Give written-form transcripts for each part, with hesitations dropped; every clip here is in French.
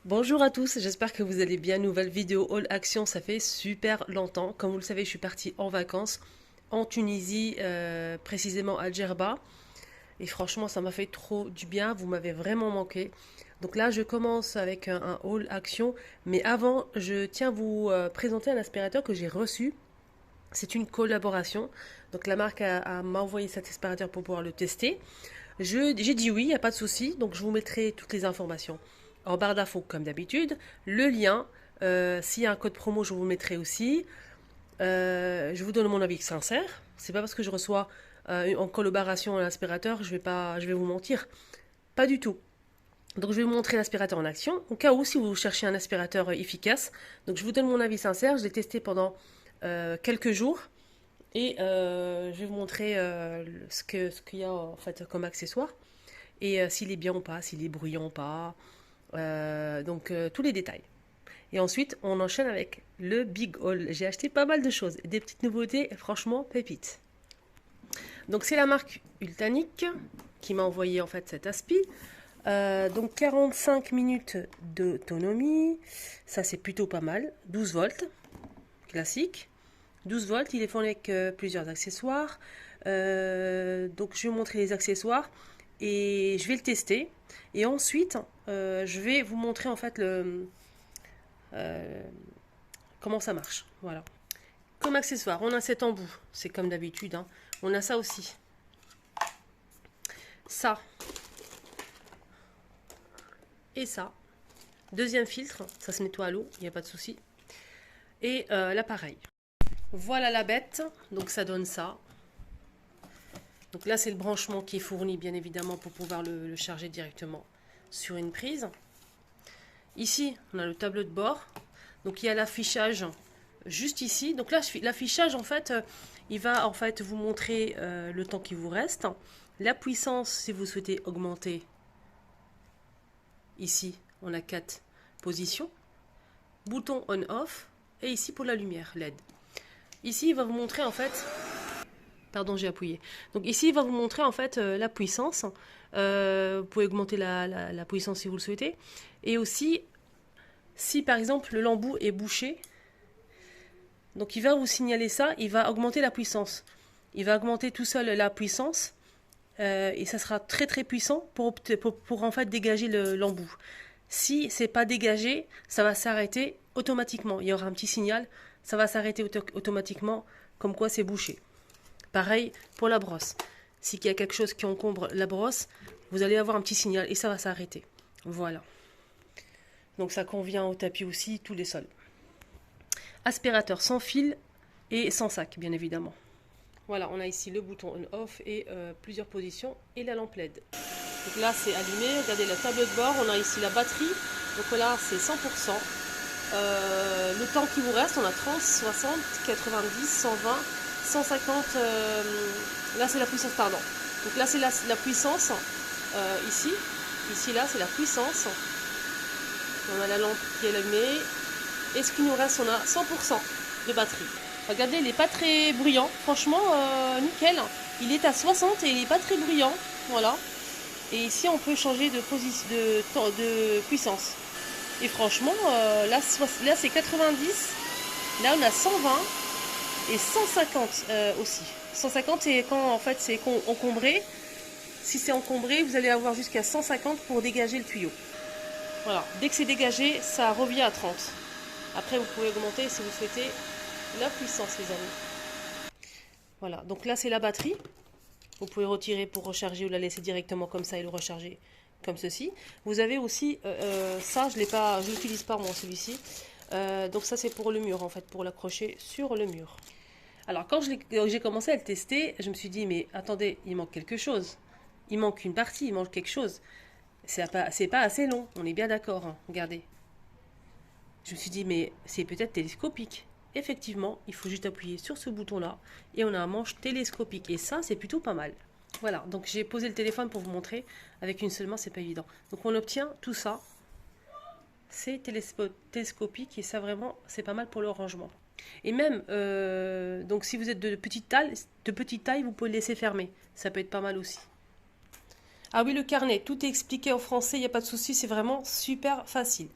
Bonjour à tous, j'espère que vous allez bien. Nouvelle vidéo All Action, ça fait super longtemps. Comme vous le savez, je suis partie en vacances en Tunisie, précisément à Djerba. Et franchement, ça m'a fait trop du bien, vous m'avez vraiment manqué. Donc là, je commence avec un All Action. Mais avant, je tiens à vous présenter un aspirateur que j'ai reçu. C'est une collaboration. Donc la marque m'a envoyé cet aspirateur pour pouvoir le tester. J'ai dit oui, il n'y a pas de souci. Donc je vous mettrai toutes les informations en barre d'infos comme d'habitude. Le lien, s'il y a un code promo, je vous le mettrai aussi. Je vous donne mon avis sincère. C'est pas parce que je reçois en collaboration un aspirateur, je vais vous mentir. Pas du tout. Donc je vais vous montrer l'aspirateur en action. Au cas où, si vous cherchez un aspirateur efficace, donc je vous donne mon avis sincère. Je l'ai testé pendant quelques jours. Et je vais vous montrer ce qu'il y a en fait comme accessoire et s'il est bien ou pas, s'il est bruyant ou pas, tous les détails. Et ensuite, on enchaîne avec le Big Haul. J'ai acheté pas mal de choses, des petites nouveautés, franchement pépites. Donc c'est la marque Ultanic qui m'a envoyé en fait cet aspi. Donc 45 minutes d'autonomie, ça c'est plutôt pas mal. 12 volts, classique. 12 volts, il est fourni avec plusieurs accessoires. Donc je vais vous montrer les accessoires et je vais le tester. Et ensuite, je vais vous montrer en fait comment ça marche. Voilà. Comme accessoire, on a cet embout. C'est comme d'habitude, hein. On a ça aussi. Ça. Et ça. Deuxième filtre, ça se nettoie à l'eau, il n'y a pas de souci. Et l'appareil. Voilà la bête, donc ça donne ça. Donc là, c'est le branchement qui est fourni, bien évidemment, pour pouvoir le charger directement sur une prise. Ici, on a le tableau de bord. Donc il y a l'affichage juste ici. Donc là, l'affichage, en fait, il va en fait vous montrer le temps qui vous reste. La puissance, si vous souhaitez augmenter. Ici, on a 4 positions. Bouton on-off. Et ici, pour la lumière LED. Ici, il va vous montrer, en fait... Pardon, j'ai appuyé. Donc ici, il va vous montrer en fait la puissance. Vous pouvez augmenter la puissance si vous le souhaitez. Et aussi, si par exemple l'embout est bouché, donc il va vous signaler ça, il va augmenter la puissance. Il va augmenter tout seul la puissance et ça sera très très puissant pour en fait dégager l'embout. Si c'est pas dégagé, ça va s'arrêter automatiquement. Il y aura un petit signal, ça va s'arrêter automatiquement comme quoi c'est bouché. Pareil pour la brosse. S'il y a quelque chose qui encombre la brosse, vous allez avoir un petit signal et ça va s'arrêter. Voilà. Donc ça convient au tapis aussi, tous les sols. Aspirateur sans fil et sans sac, bien évidemment. Voilà, on a ici le bouton on-off et plusieurs positions et la lampe LED. Donc là, c'est allumé. Regardez la table de bord. On a ici la batterie. Donc là, c'est 100%. Le temps qui vous reste, on a 30, 60, 90, 120, 150. Là, c'est la puissance, pardon. Donc là, c'est la puissance. Ici. Ici, là, c'est la puissance. On a la lampe qui est allumée. Et ce qui nous reste, on a 100% de batterie. Regardez, il n'est pas très bruyant. Franchement, nickel. Il est à 60 et il n'est pas très bruyant. Voilà. Et ici, on peut changer de puissance. Et franchement, là c'est 90. Là, on a 120 et 150 aussi. 150, c'est quand en fait c'est encombré. Si c'est encombré, vous allez avoir jusqu'à 150 pour dégager le tuyau. Voilà. Dès que c'est dégagé, ça revient à 30. Après, vous pouvez augmenter si vous souhaitez la puissance, les amis. Voilà. Donc là, c'est la batterie. Vous pouvez retirer pour recharger ou la laisser directement comme ça et le recharger comme ceci. Vous avez aussi ça, je l'utilise pas moi celui-ci. Donc ça c'est pour le mur en fait, pour l'accrocher sur le mur. Alors quand j'ai commencé à le tester, je me suis dit mais attendez, il manque quelque chose. Il manque une partie, il manque quelque chose. C'est pas assez long, on est bien d'accord, hein. Regardez. Je me suis dit mais c'est peut-être télescopique. Effectivement, il faut juste appuyer sur ce bouton-là et on a un manche télescopique. Et ça, c'est plutôt pas mal. Voilà, donc j'ai posé le téléphone pour vous montrer. Avec une seule main, c'est pas évident. Donc on obtient tout ça. C'est télescopique et ça vraiment, c'est pas mal pour le rangement. Et même, donc si vous êtes de petite taille, vous pouvez le laisser fermer. Ça peut être pas mal aussi. Ah oui, le carnet, tout est expliqué en français, il n'y a pas de souci, c'est vraiment super facile.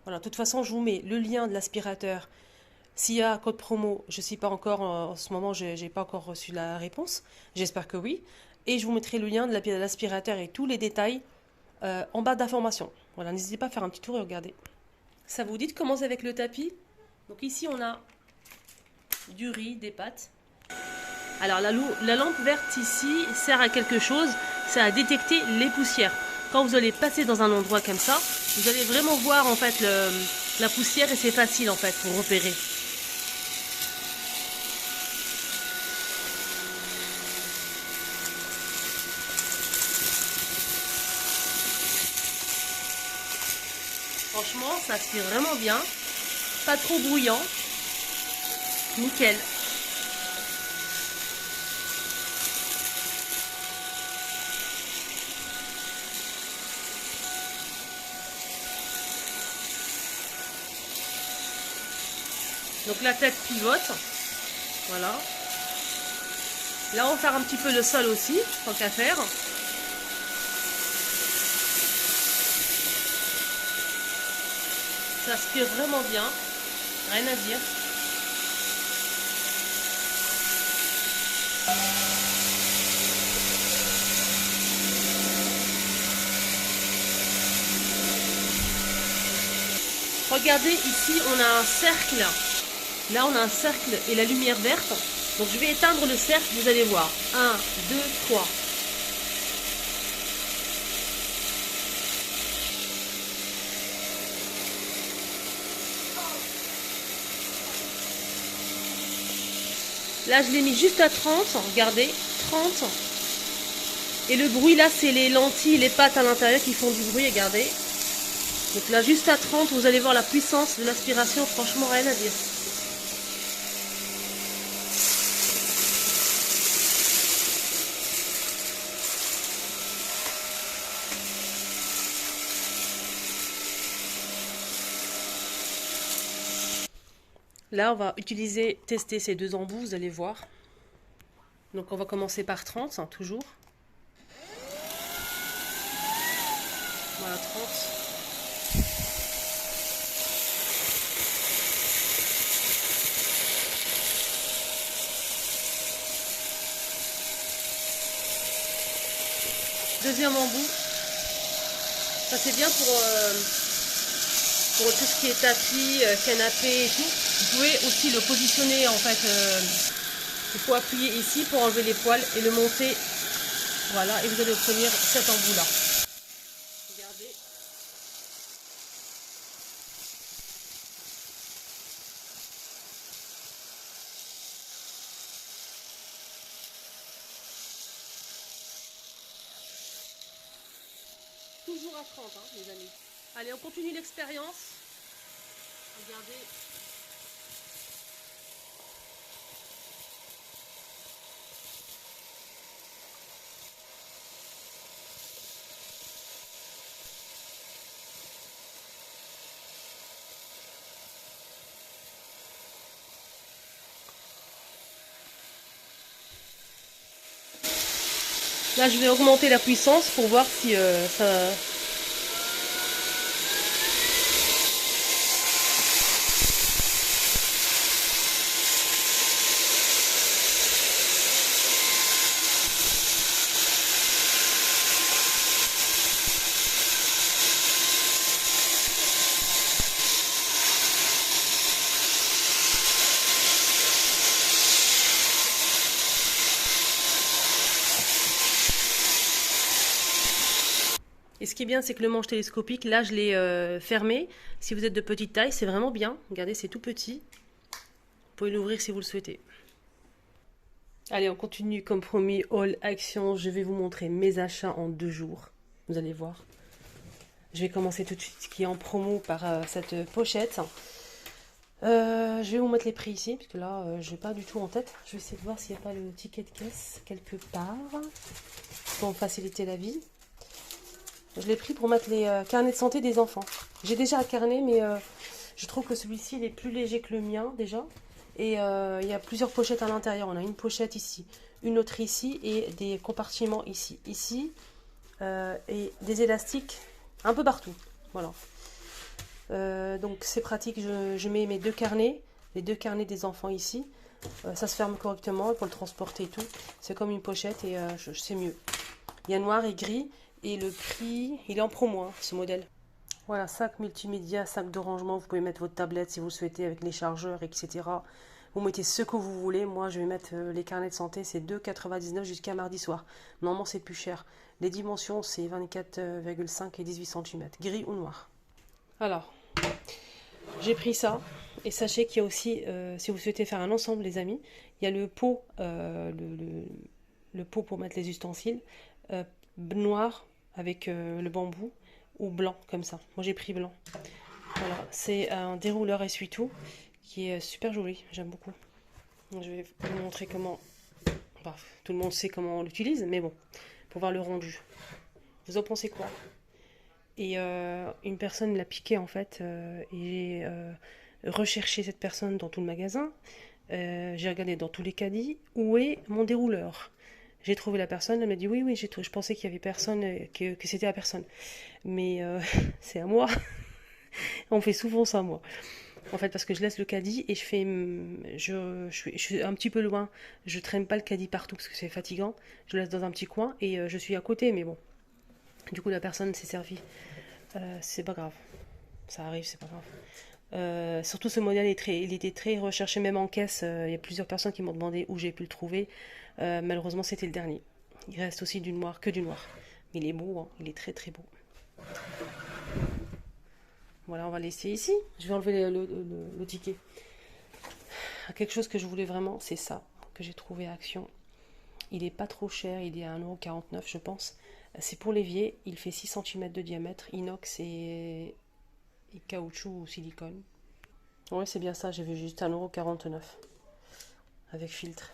Voilà, de toute façon, je vous mets le lien de l'aspirateur. S'il y a un code promo, je ne sais pas encore, en ce moment, je n'ai pas encore reçu la réponse. J'espère que oui. Et je vous mettrai le lien de l'aspirateur et tous les détails en bas d'information. Voilà, n'hésitez pas à faire un petit tour et regarder. Ça vous dit de commencer avec le tapis? Donc ici, on a du riz, des pâtes. Alors la lampe verte ici sert à quelque chose, c'est à détecter les poussières. Quand vous allez passer dans un endroit comme ça, vous allez vraiment voir en fait la poussière et c'est facile en fait pour repérer. Franchement, ça aspire vraiment bien, pas trop bruyant, nickel. Donc la tête pivote, voilà. Là on va faire un petit peu le sol aussi, tant qu'à faire. Ça aspire vraiment bien, rien à dire. Regardez ici, on a un cercle. Là, on a un cercle et la lumière verte. Donc, je vais éteindre le cercle, vous allez voir. 1, 2, 3. Là, je l'ai mis juste à 30. Regardez, 30. Et le bruit, là, c'est les lentilles, les pâtes à l'intérieur qui font du bruit. Regardez. Donc là, juste à 30, vous allez voir la puissance de l'aspiration. Franchement, rien à dire. Là, on va tester ces deux embouts, vous allez voir. Donc, on va commencer par 30, hein, toujours. Voilà, 30. Deuxième embout. Ça, c'est bien pour tout ce qui est tapis, canapé et tout. Vous pouvez aussi le positionner, en fait. Il faut appuyer ici pour enlever les poils et le monter. Voilà, et vous allez obtenir cet embout-là. Regardez. Toujours à 30, hein, les amis. Allez, on continue l'expérience. Regardez. Là, je vais augmenter la puissance pour voir si ça... Et ce qui est bien, c'est que le manche télescopique, là, je l'ai fermé. Si vous êtes de petite taille, c'est vraiment bien. Regardez, c'est tout petit. Vous pouvez l'ouvrir si vous le souhaitez. Allez, on continue comme promis. Haul Action. Je vais vous montrer mes achats en 2 jours. Vous allez voir. Je vais commencer tout de suite ce qui est en promo par cette pochette. Je vais vous mettre les prix ici, parce que là, je n'ai pas du tout en tête. Je vais essayer de voir s'il n'y a pas le ticket de caisse quelque part, pour me faciliter la vie. Je l'ai pris pour mettre les carnets de santé des enfants. J'ai déjà un carnet, mais je trouve que celui-ci, il est plus léger que le mien, déjà. Et il y a plusieurs pochettes à l'intérieur. On a une pochette ici, une autre ici, et des compartiments ici. Ici, et des élastiques un peu partout. Voilà. Donc c'est pratique, je mets mes deux carnets, les deux carnets des enfants ici. Ça se ferme correctement pour le transporter et tout. C'est comme une pochette et c'est mieux. Il y a noir et gris et le prix, il est en promo hein, ce modèle. Voilà, sac multimédia, sac de rangement, vous pouvez mettre votre tablette si vous le souhaitez avec les chargeurs, etc. Vous mettez ce que vous voulez. Moi, je vais mettre les carnets de santé, c'est 2,99 jusqu'à mardi soir. Normalement, c'est plus cher. Les dimensions, c'est 24,5 et 18 cm, gris ou noir. Alors, j'ai pris ça. Et sachez qu'il y a aussi, si vous souhaitez faire un ensemble, les amis, il y a le pot, le pot pour mettre les ustensiles, noir avec le bambou ou blanc comme ça. Moi, j'ai pris blanc. Voilà, c'est un dérouleur essuie-tout qui est super joli. J'aime beaucoup. Je vais vous montrer comment. Enfin, tout le monde sait comment on l'utilise, mais bon, pour voir le rendu. Vous en pensez quoi? Et une personne l'a piqué en fait, et j'ai recherché cette personne dans tout le magasin. J'ai regardé dans tous les caddies où est mon dérouleur. J'ai trouvé la personne, elle m'a dit oui, oui, je pensais qu'il y avait personne, que c'était la personne. Mais c'est à moi. On fait souvent ça, moi. En fait, parce que je laisse le caddie et je suis un petit peu loin. Je traîne pas le caddie partout parce que c'est fatigant. Je le laisse dans un petit coin et je suis à côté, mais bon. Du coup, la personne s'est servie. C'est pas grave. Ça arrive, c'est pas grave. Surtout ce modèle il était très recherché même en caisse. Il y a plusieurs personnes qui m'ont demandé où j'ai pu le trouver. Malheureusement, c'était le dernier. Il reste aussi du noir, que du noir. Mais il est beau, hein. Il est très très beau. Voilà, on va laisser ici. Je vais enlever le ticket. Quelque chose que je voulais vraiment, c'est ça, que j'ai trouvé à Action. Il est pas trop cher, il est à 1,49 € je pense. C'est pour l'évier, il fait 6 cm de diamètre, inox et caoutchouc ou silicone. Ouais, c'est bien ça, j'ai vu juste 1,49 € avec filtre.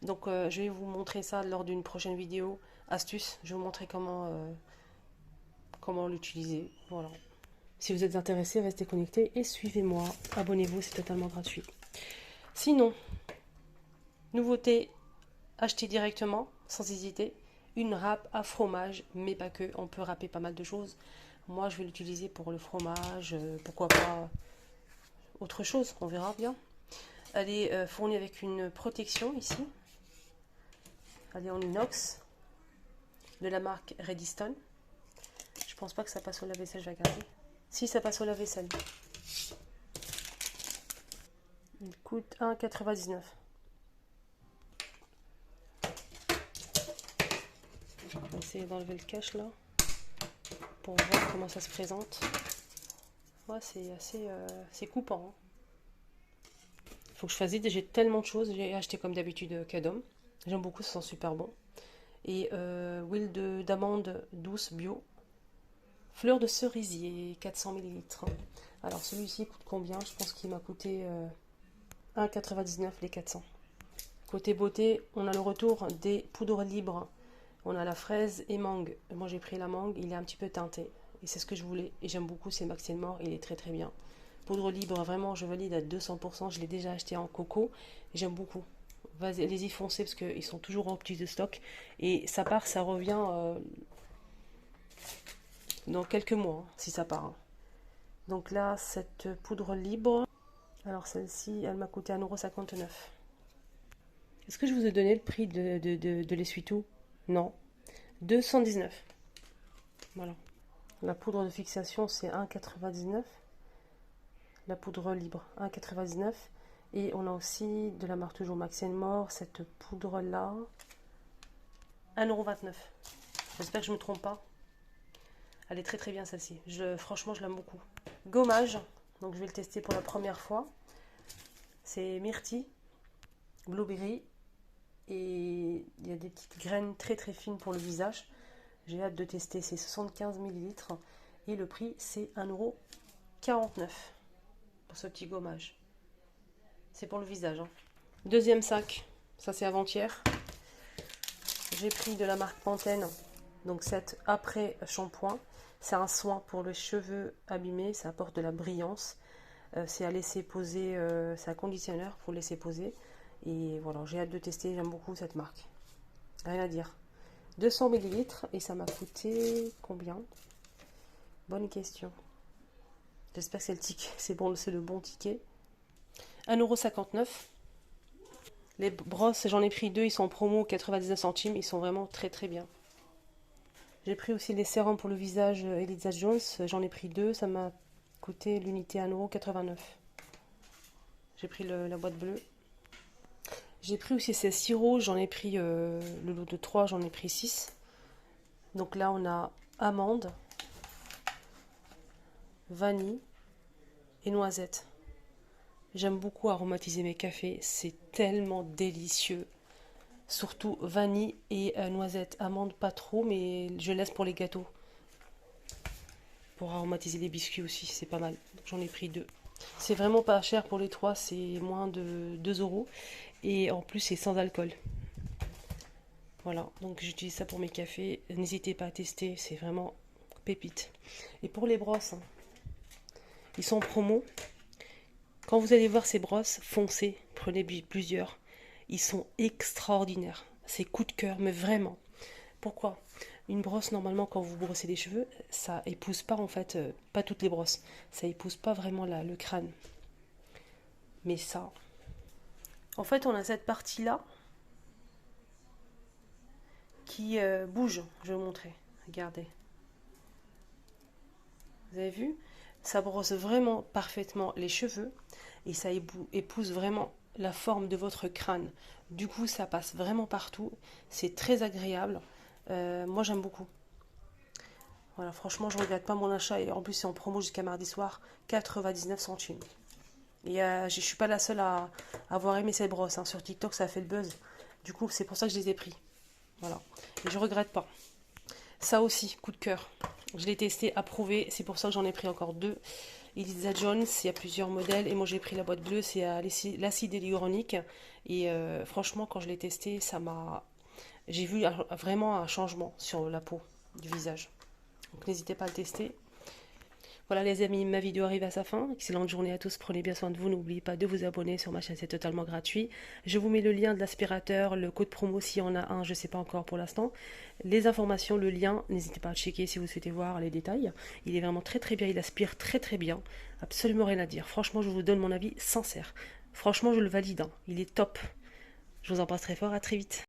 Donc je vais vous montrer ça lors d'une prochaine vidéo. Astuce, je vais vous montrer comment l'utiliser. Voilà. Si vous êtes intéressé, restez connectés et suivez-moi. Abonnez-vous, c'est totalement gratuit. Sinon, nouveauté, achetez directement, sans hésiter, une râpe à fromage, mais pas que. On peut râper pas mal de choses. Moi, je vais l'utiliser pour le fromage, pourquoi pas autre chose, on verra bien. Elle est fournie avec une protection ici. Elle est en inox, de la marque Redstone. Je pense pas que ça passe au lave-vaisselle, je vais regarder. Si, ça passe au lave-vaisselle. Il coûte 1,99 €. On va essayer d'enlever le cache là pour voir comment ça se présente. Ouais, c'est assez c'est coupant. Il faut que je fasse vite. J'ai tellement de choses. J'ai acheté comme d'habitude Cadom. J'aime beaucoup, ça sent super bon. Et huile d'amande douce bio. Fleur de cerisier, 400 ml. Alors celui-ci coûte combien? Je pense qu'il m'a coûté 1,99 € les 400. Côté beauté, on a le retour des poudres libres. On a la fraise et mangue. Moi j'ai pris la mangue, il est un petit peu teinté. Et c'est ce que je voulais. Et j'aime beaucoup, c'est Max Elmore, il est très très bien. Poudre libre, vraiment je valide à 200%. Je l'ai déjà acheté en coco. J'aime beaucoup. Allez-y, foncez parce qu'ils sont toujours en petit de stock. Et ça part, ça revient dans quelques mois, hein, si ça part. Hein. Donc là, cette poudre libre, alors celle-ci, elle m'a coûté 1,59 €. Est-ce que je vous ai donné le prix de l'essuie-tout? Non. 219. Voilà. La poudre de fixation, c'est 1,99 €. La poudre libre, 1,99 €. Et on a aussi de la marque toujours Max Elmore, cette poudre-là, 1,29 €. J'espère que je ne me trompe pas. Elle est très très bien celle-ci. Franchement, je l'aime beaucoup. Gommage, donc je vais le tester pour la première fois. C'est myrtille, blueberry et il y a des petites graines très très fines pour le visage. J'ai hâte de tester. C'est 75 ml et le prix c'est 1,49 € pour ce petit gommage. C'est pour le visage. Hein. Deuxième sac, ça c'est avant-hier. J'ai pris de la marque Pantene, donc cette après shampoing. C'est un soin pour les cheveux abîmés, ça apporte de la brillance. C'est à laisser poser, c'est un conditionneur pour laisser poser. Et voilà, j'ai hâte de tester, j'aime beaucoup cette marque. Rien à dire. 200 ml et ça m'a coûté combien? Bonne question. J'espère que c'est le ticket. C'est bon, c'est le bon ticket. 1,59 €. Les brosses, j'en ai pris 2, ils sont en promo 99 centimes. Ils sont vraiment très très bien. J'ai pris aussi les sérums pour le visage Elisa Jones. J'en ai pris 2, ça m'a coûté l'unité 1,89 €. J'ai pris la boîte bleue. J'ai pris aussi ces sirops, j'en ai pris le lot de 3, j'en ai pris 6. Donc là on a amande, vanille et noisette. J'aime beaucoup aromatiser mes cafés, c'est tellement délicieux. Surtout vanille et noisette. Amande pas trop, mais je laisse pour les gâteaux. Pour aromatiser les biscuits aussi, c'est pas mal. J'en ai pris 2. C'est vraiment pas cher pour les 3, c'est moins de 2 €. Et en plus, c'est sans alcool. Voilà, donc j'utilise ça pour mes cafés. N'hésitez pas à tester, c'est vraiment pépite. Et pour les brosses, hein, ils sont en promo. Quand vous allez voir ces brosses, foncez, prenez plusieurs. Ils sont extraordinaires. C'est coup de cœur, mais vraiment. Pourquoi? Une brosse, normalement, quand vous brossez les cheveux, ça épouse pas, en fait, pas toutes les brosses. Ça épouse pas vraiment le crâne. Mais ça... En fait, on a cette partie-là qui bouge. Je vais vous montrer. Regardez. Vous avez vu? Ça brosse vraiment parfaitement les cheveux et ça épouse vraiment la forme de votre crâne. Du coup, ça passe vraiment partout. C'est très agréable. Moi, j'aime beaucoup. Voilà, franchement, je ne regrette pas mon achat. Et en plus, c'est en promo jusqu'à mardi soir, 99 centimes. Et je ne suis pas la seule à avoir aimé cette brosse. Hein. Sur TikTok, ça a fait le buzz. Du coup, c'est pour ça que je les ai pris. Voilà. Et je ne regrette pas. Ça aussi, coup de cœur. Je l'ai testé, approuvé. C'est pour ça que j'en ai pris encore 2. Elisa Jones, il y a plusieurs modèles. Et moi, j'ai pris la boîte bleue, c'est l'acide hyaluronique. Et franchement, quand je l'ai testé, ça m'a... J'ai vu vraiment un changement sur la peau du visage. Donc, n'hésitez pas à le tester. Voilà les amis, ma vidéo arrive à sa fin. Excellente journée à tous, prenez bien soin de vous. N'oubliez pas de vous abonner sur ma chaîne, c'est totalement gratuit. Je vous mets le lien de l'aspirateur, le code promo s'il y en a un, je ne sais pas encore pour l'instant. Les informations, le lien, n'hésitez pas à checker si vous souhaitez voir les détails. Il est vraiment très très bien, il aspire très très bien. Absolument rien à dire. Franchement, je vous donne mon avis sincère. Franchement, je le valide, hein. Il est top. Je vous embrasse très fort, à très vite.